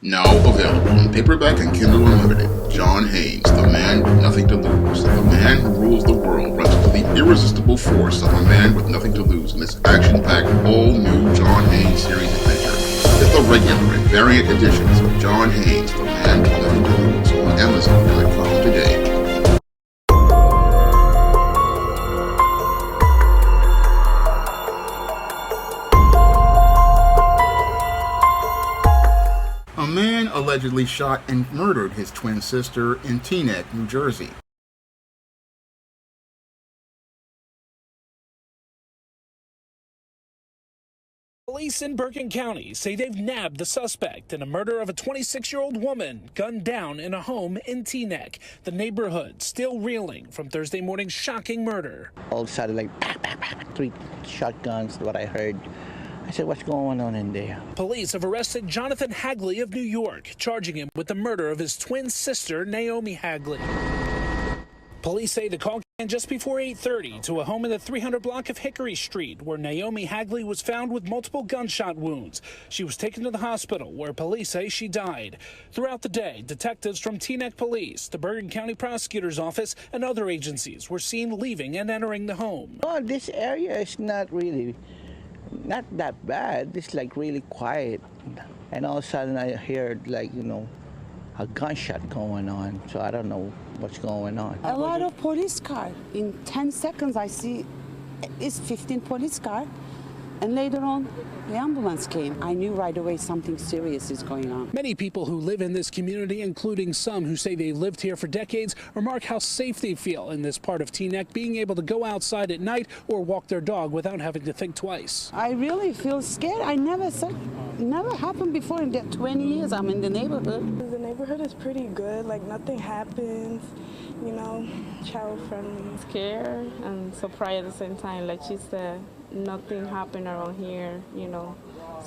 Now available in paperback and Kindle Unlimited. John Haynes, the man with nothing to lose. The man who rules the world runs into the irresistible force of a man with nothing to lose in this action-packed, all-new John Haynes series adventure. Get the regular and variant editions of John Haynes, the man with nothing to lose on Amazon.com today. A man allegedly shot and murdered his twin sister in Teaneck, New Jersey. Police in Bergen County say they've nabbed the suspect in a murder of a 26-year-old woman gunned down in a home in Teaneck. The neighborhood still reeling from Thursday morning's shocking murder. All of a sudden, like, bah, bah, bah, 3 shotguns, what I heard. I said, what's going on in there? Police have arrested Jonathan Hagley of New York, charging him with the murder of his twin sister, Naomi Hagley. Police say the call came just before 8:30 to a home in the 300 block of Hickory Street, where Naomi Hagley was found with multiple gunshot wounds. She was taken to the hospital, where police say she died. Throughout the day, detectives from Teaneck Police, the Bergen County Prosecutor's Office, and other agencies were seen leaving and entering the home. Oh, this area is not that bad. It's like really quiet. And all of a sudden I heard, like, a gunshot going on. So I don't know what's going on. A lot of police cars. In 10 seconds I see it's 15 police cars. And later on, the ambulance came. I knew right away something serious is going on. Many people who live in this community, including some who say they've lived here for decades, remark how safe they feel in this part of Teaneck, being able to go outside at night or walk their dog without having to think twice. I really feel scared. Never happened before in the 20 years I'm in the neighborhood. The neighborhood is pretty good, like nothing happens, child friendly. Scared and surprised at the same time. Like she said, nothing happened around here,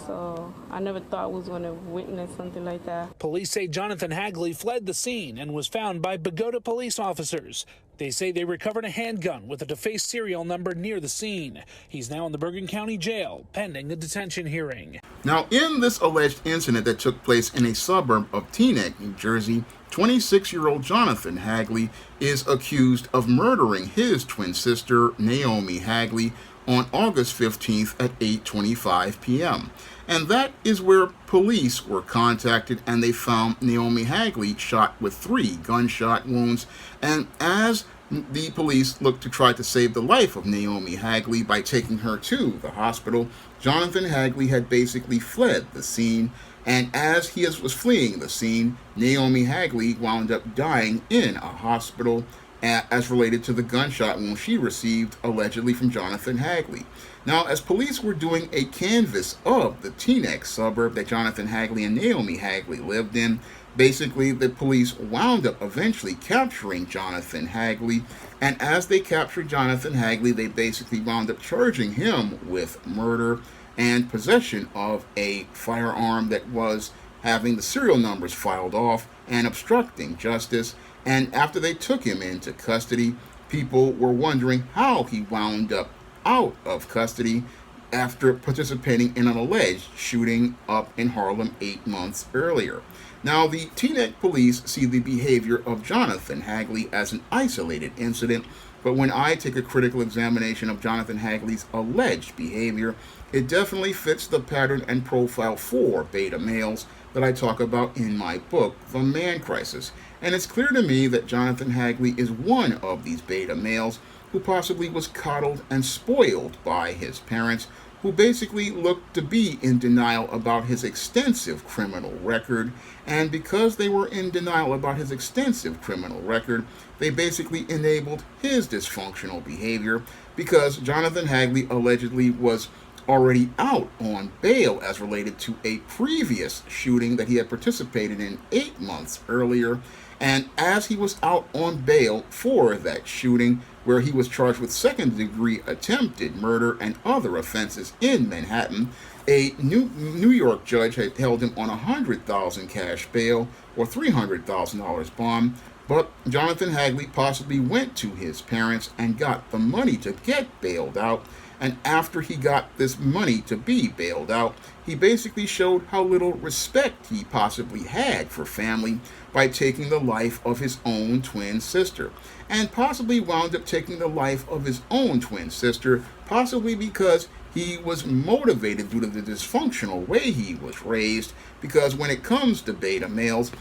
so I never thought I was going to witness something like that. Police say Jonathan Hagley fled the scene and was found by Bogota police officers. They say they recovered a handgun with a defaced serial number near the scene. He's now in the Bergen County Jail, pending a detention hearing. Now, in this alleged incident that took place in a suburb of Teaneck, New Jersey, 26-year-old Jonathan Hagley is accused of murdering his twin sister, Naomi Hagley, on August 15th at 8:25 p.m. And that is where police were contacted, and they found Naomi Hagley shot with 3 gunshot wounds. And as the police looked to try to save the life of Naomi Hagley by taking her to the hospital, Jonathan Hagley had basically fled the scene. And as he was fleeing the scene, Naomi Hagley wound up dying in a hospital as related to the gunshot wound she received allegedly from Jonathan Hagley. Now, as police were doing a canvass of the Teaneck suburb that Jonathan Hagley and Naomi Hagley lived in, basically the police wound up eventually capturing Jonathan Hagley. And as they captured Jonathan Hagley, they basically wound up charging him with murder and possession of a firearm that was having the serial numbers filed off and obstructing justice. And after they took him into custody, people were wondering how he wound up out of custody after participating in an alleged shooting up in Harlem 8 months earlier. Now, the Teaneck police see the behavior of Jonathan Hagley as an isolated incident, but when I take a critical examination of Jonathan Hagley's alleged behavior, it definitely fits the pattern and profile for beta males that I talk about in my book, The Man Crisis. And it's clear to me that Jonathan Hagley is one of these beta males who possibly was coddled and spoiled by his parents, who basically looked to be in denial about his extensive criminal record. And because they were in denial about his extensive criminal record, they basically enabled his dysfunctional behavior, because Jonathan Hagley allegedly was already out on bail as related to a previous shooting that he had participated in 8 months earlier. And as he was out on bail for that shooting, where he was charged with second-degree attempted murder and other offenses in Manhattan, a New York judge had held him on $100,000 cash bail or $300,000 bond. But Jonathan Hagley possibly went to his parents and got the money to get bailed out. And after he got this money to be bailed out, he basically showed how little respect he possibly had for family by taking the life of his own twin sister. And possibly wound up taking the life of his own twin sister, possibly because he was motivated due to the dysfunctional way he was raised. Because when it comes to beta males,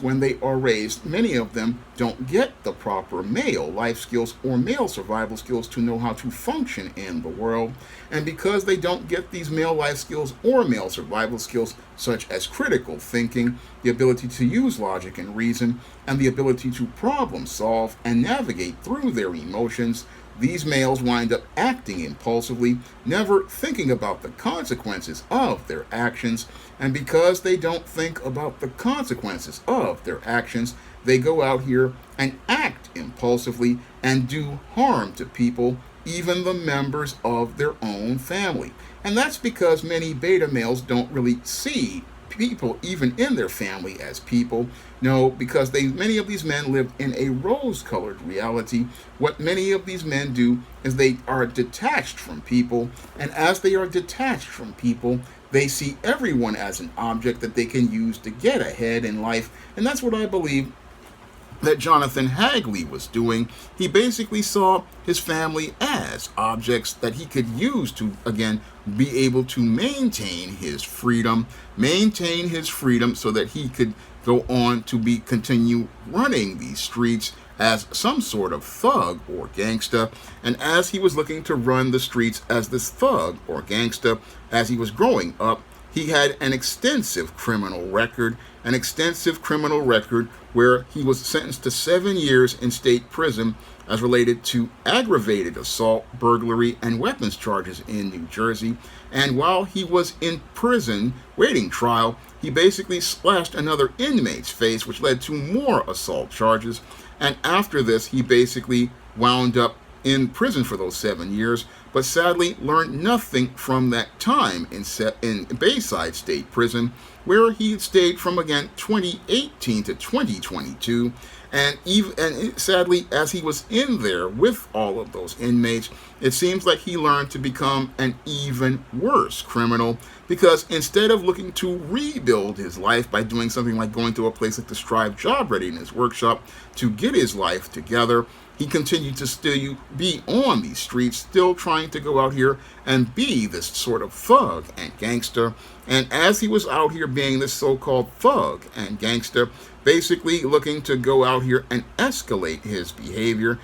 when they are raised, many of them don't get the proper male life skills or male survival skills to know how to function in the world. And because they don't get these male life skills or male survival skills, such as critical thinking, the ability to use logic and reason, and the ability to problem solve and navigate through their emotions, these males wind up acting impulsively, never thinking about the consequences of their actions. And because they don't think about the consequences of their actions, they go out here and act impulsively and do harm to people, even the members of their own family. And that's because many beta males don't really see people, even in their family, as people. No, because many of these men live in a rose-colored reality. What many of these men do is they are detached from people, and as they are detached from people, they see everyone as an object that they can use to get ahead in life. And that's what I believe that Jonathan Hagley was doing. He basically saw his family as objects that he could use to, again, be able to maintain his freedom so that he could go on to continue running these streets as some sort of thug or gangster. And as he was looking to run the streets as this thug or gangster, as he was growing up, he had an extensive criminal record where he was sentenced to 7 years in state prison as related to aggravated assault, burglary, and weapons charges in New Jersey. And while he was in prison waiting trial, he basically slashed another inmate's face, which led to more assault charges. And after this, he basically wound up in prison for those 7 years, but sadly learned nothing from that time in Bayside State Prison, where he had stayed from, again, 2018 to 2022. And sadly, as he was in there with all of those inmates, it seems like he learned to become an even worse criminal, because instead of looking to rebuild his life by doing something like going to a place like the Strive Job Readiness Workshop to get his life together, he continued to still be on these streets, still trying to go out here and be this sort of thug and gangster. And as he was out here being this so-called thug and gangster, basically looking to go out here and escalate his behavior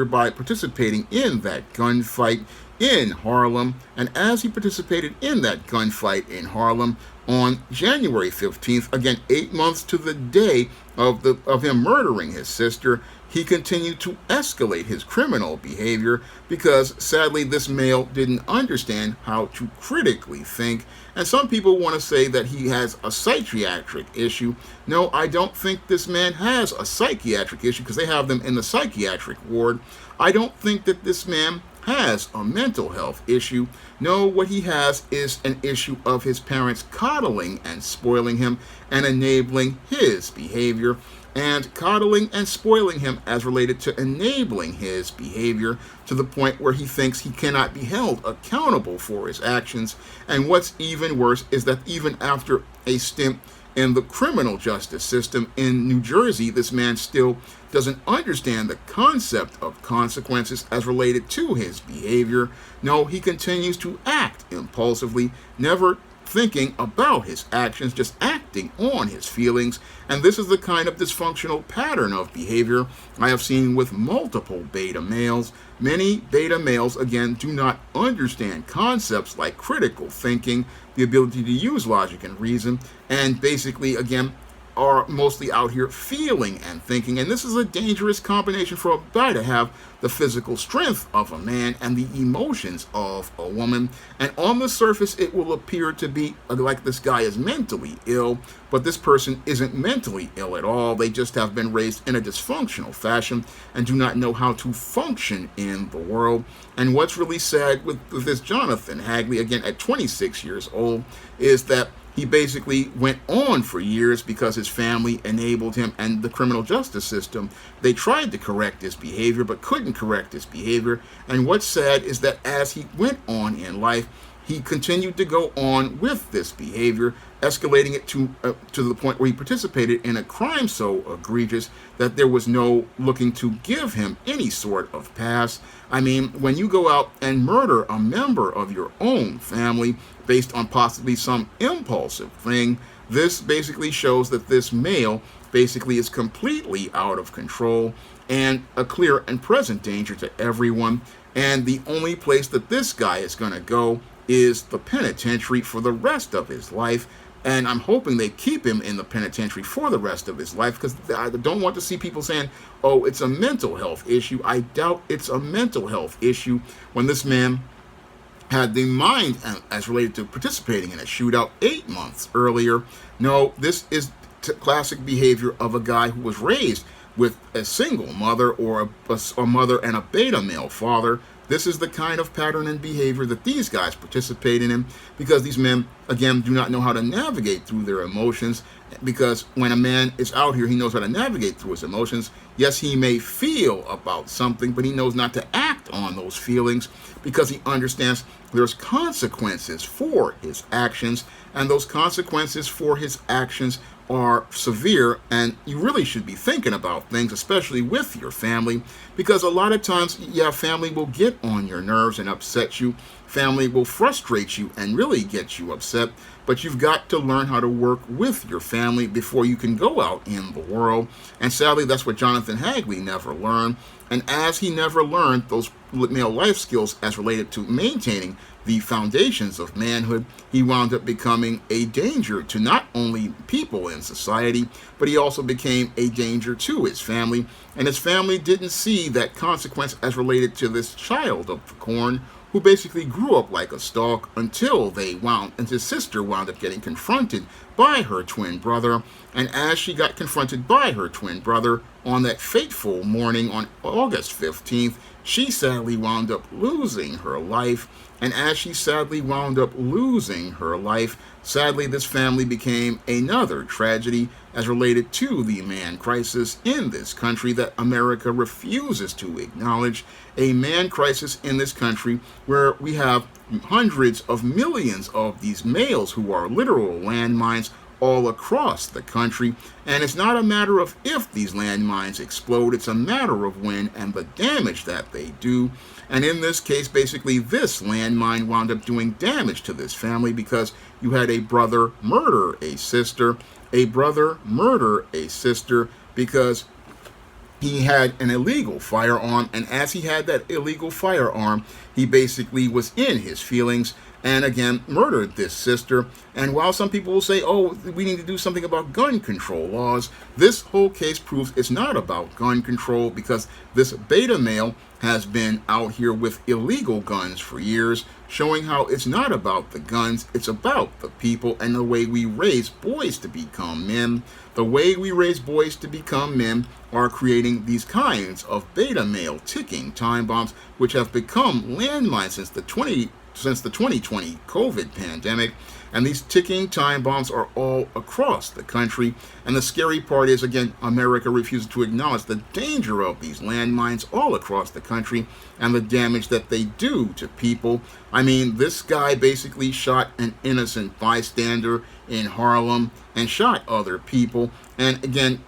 by participating in that gunfight in Harlem. And as he participated in that gunfight in Harlem on January 15th, again 8 months to the day of him murdering his sister, he continued to escalate his criminal behavior because, sadly, this male didn't understand how to critically think. And some people want to say that he has a psychiatric issue. No, I don't think this man has a psychiatric issue, because they have them in the psychiatric ward. I don't think that this man has a mental health issue. No, what he has is an issue of his parents coddling and spoiling him and enabling his behavior. And coddling and spoiling him as related to enabling his behavior to the point where he thinks he cannot be held accountable for his actions. And what's even worse is that even after a stint in the criminal justice system in New Jersey, this man still doesn't understand the concept of consequences as related to his behavior. No, he continues to act impulsively, never thinking about his actions, just acting on his feelings. And this is the kind of dysfunctional pattern of behavior I have seen with multiple beta males. Many beta males, again, do not understand concepts like critical thinking, the ability to use logic and reason, and basically, again, are mostly out here feeling and thinking. And this is a dangerous combination for a guy to have the physical strength of a man and the emotions of a woman. And on the surface, it will appear to be like this guy is mentally ill, but this person isn't mentally ill at all. They just have been raised in a dysfunctional fashion and do not know how to function in the world. And what's really sad with this Jonathan Hagley, again, at 26 years old, is that he basically went on for years because his family enabled him, and the criminal justice system, they tried to correct his behavior but couldn't correct his behavior. And what's sad is that as he went on in life, he continued to go on with this behavior, escalating it to the point where he participated in a crime so egregious that there was no looking to give him any sort of pass. I mean, when you go out and murder a member of your own family based on possibly some impulsive thing, this basically shows that this male basically is completely out of control and a clear and present danger to everyone. And the only place that this guy is going to go is the penitentiary for the rest of his life. And I'm hoping they keep him in the penitentiary for the rest of his life, because I don't want to see people saying, oh, it's a mental health issue. I doubt it's a mental health issue when this man had the mind as related to participating in a shootout 8 months earlier. No, this is classic behavior of a guy who was raised with a single mother or a mother and a beta male father. This is the kind of pattern and behavior that these guys participate in, because these men, again, do not know how to navigate through their emotions. Because when a man is out here, he knows how to navigate through his emotions. Yes, he may feel about something, but he knows not to act on those feelings, because he understands there's consequences for his actions, and those consequences for his actions are severe, and you really should be thinking about things, especially with your family, because a lot of times, yeah, family will get on your nerves and upset you. Family will frustrate you and really get you upset, but you've got to learn how to work with your family before you can go out in the world. And sadly, that's what Jonathan Hagley never learned. And as he never learned those male life skills as related to maintaining the foundations of manhood, he wound up becoming a danger to not only people in society, but he also became a danger to his family. And his family didn't see that consequence as related to this child of the corn, who basically grew up like a stalk until his sister wound up getting confronted by her twin brother. And as she got confronted by her twin brother on that fateful morning on August 15th, she sadly wound up losing her life. And as she sadly wound up losing her life, sadly this family became another tragedy as related to the man crisis in this country that America refuses to acknowledge. A man crisis in this country where we have hundreds of millions of these males who are literal landmines all across the country. And it's not a matter of if these landmines explode, it's a matter of when and the damage that they do. And in this case, basically, this landmine wound up doing damage to this family because you had a brother murder a sister, because he had an illegal firearm, and as he had that illegal firearm, he basically was in his feelings and again murdered this sister. And while some people will say, oh, we need to do something about gun control laws, this whole case proves it's not about gun control, because this beta male has been out here with illegal guns for years, showing how it's not about the guns, it's about the people and the way we raise boys to become men. The way we raise boys to become men are creating these kinds of beta male ticking time bombs, which have become landmines since the 2020 COVID pandemic. And these ticking time bombs are all across the country. And the scary part is, again, America refuses to acknowledge the danger of these landmines all across the country and the damage that they do to people. I mean, this guy basically shot an innocent bystander in Harlem and shot other people, and again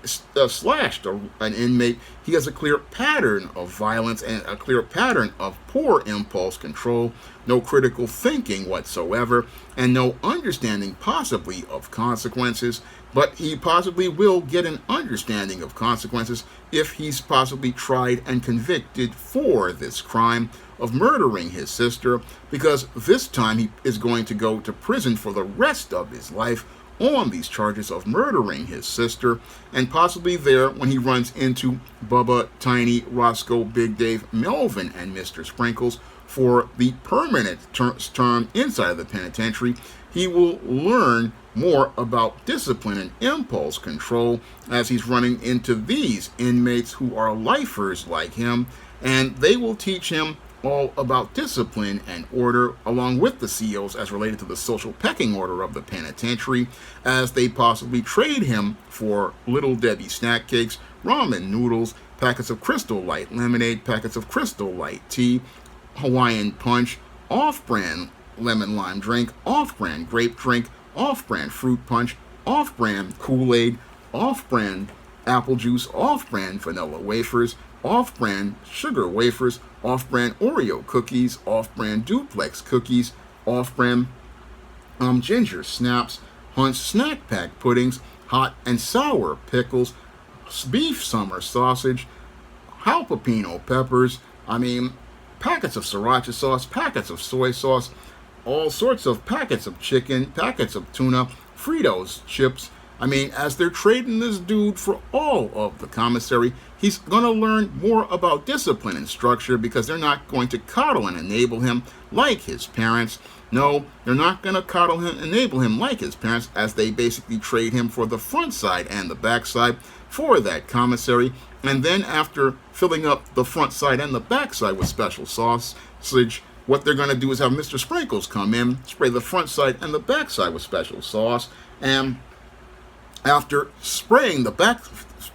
slashed an inmate. He has a clear pattern of violence and a clear pattern of poor impulse control, no critical thinking whatsoever, and no understanding possibly of consequences. But he possibly will get an understanding of consequences if he's possibly tried and convicted for this crime of murdering his sister, because this time he is going to go to prison for the rest of his life on these charges of murdering his sister, and possibly there, when he runs into Bubba, Tiny, Roscoe, Big Dave, Melvin, and Mr. Sprinkles for the permanent term inside of the penitentiary, he will learn more about discipline and impulse control as he's running into these inmates who are lifers like him, and they will teach him all about discipline and order, along with the CEOs as related to the social pecking order of the penitentiary, as they possibly trade him for Little Debbie snack cakes, ramen noodles, packets of Crystal Light lemonade, packets of Crystal Light tea, Hawaiian punch, off-brand lemon lime drink, off-brand grape drink, off-brand fruit punch, off-brand Kool-Aid, off-brand apple juice, off-brand vanilla wafers, off-brand sugar wafers, off-brand Oreo cookies, off-brand duplex cookies, off-brand ginger snaps, Hunt's snack pack puddings, hot and sour pickles, beef summer sausage, jalapeno peppers, packets of sriracha sauce, packets of soy sauce, all sorts of packets of chicken, packets of tuna, Fritos chips. As they're trading this dude for all of the commissary, he's going to learn more about discipline and structure, because they're not going to coddle and enable him like his parents. No, they're not going to coddle him, enable him like his parents, as they basically trade him for the front side and the back side for that commissary. And then after filling up the front side and the back side with special sausage, what they're going to do is have Mr. Sprinkles come in, spray the front side and the back side with special sauce, and after spraying the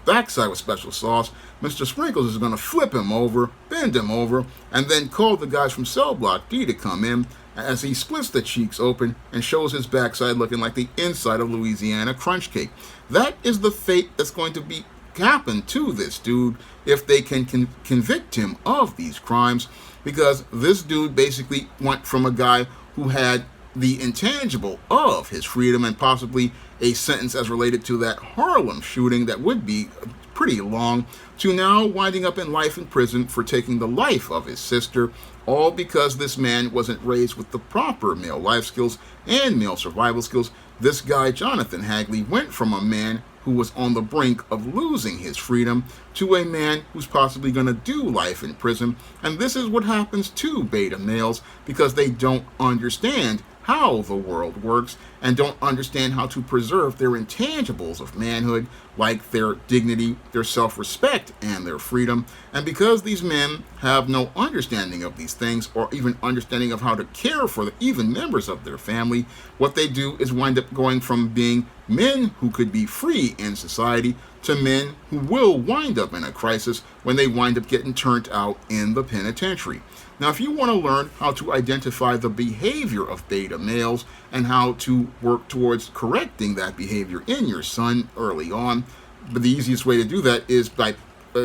backside with special sauce, Mr. Sprinkles is going to flip him over, bend him over, and then call the guys from Cell Block D to come in, as he splits the cheeks open and shows his backside looking like the inside of Louisiana crunch cake. That is the fate that's going to happen to this dude if they can convict him of these crimes, because this dude basically went from a guy who had the intangible of his freedom and possibly a sentence as related to that Harlem shooting that would be pretty long, to now winding up in life in prison for taking the life of his sister, all because this man wasn't raised with the proper male life skills and male survival skills. This guy, Jonathan Hagley, went from a man who was on the brink of losing his freedom to a man who's possibly going to do life in prison. And this is what happens to beta males, because they don't understand how the world works and don't understand how to preserve their intangibles of manhood, like their dignity, their self-respect, and their freedom. And because these men have no understanding of these things, or even understanding of how to care for even members of their family, what they do is wind up going from being men who could be free in society to men who will wind up in a crisis when they wind up getting turned out in the penitentiary. Now, if you want to learn how to identify the behavior of beta males and how to work towards correcting that behavior in your son early on, but the easiest way to do that is by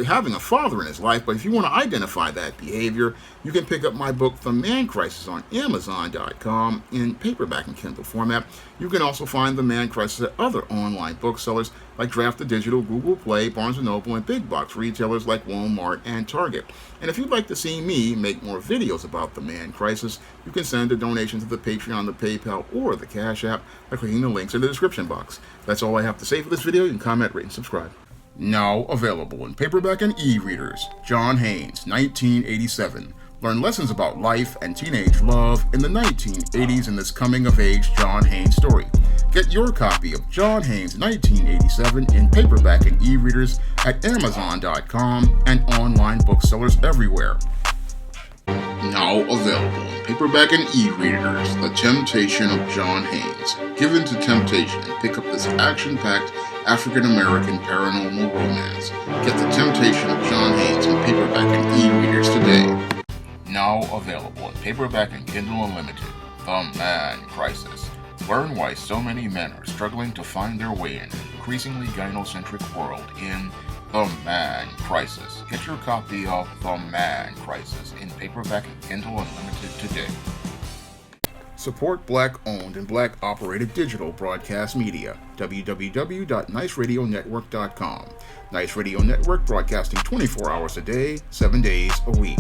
having a father in his life. But if you want to identify that behavior, you can pick up my book, The Man Crisis, on Amazon.com in paperback and Kindle format. You can also find The Man Crisis at other online booksellers like Draft the Digital, Google Play, Barnes & Noble, and big box retailers like Walmart and Target. And if you'd like to see me make more videos about The Man Crisis, you can send a donation to the Patreon, the PayPal, or the Cash App by clicking the links in the description box. That's all I have to say for this video. You can comment, rate, and subscribe. Now available in paperback and e-readers, John Haynes, 1987. Learn lessons about life and teenage love in the 1980s in this coming-of-age John Haynes story. Get your copy of John Haynes, 1987 in paperback and e-readers at Amazon.com and online booksellers everywhere. Now available in paperback and e-readers, The Temptation of John Haynes. Give in to temptation and pick up this action-packed African-American paranormal romance. Get The Temptation of John Haynes in paperback and e-readers today. Now available in paperback and Kindle Unlimited, The Man Crisis. Learn why so many men are struggling to find their way in an increasingly gynocentric world in The Man Crisis. Get your copy of The Man Crisis in paperback and Kindle Unlimited today. Support Black-owned and Black-operated digital broadcast media. www.niceradionetwork.com. Nice Radio Network, broadcasting 24 hours a day, 7 days a week.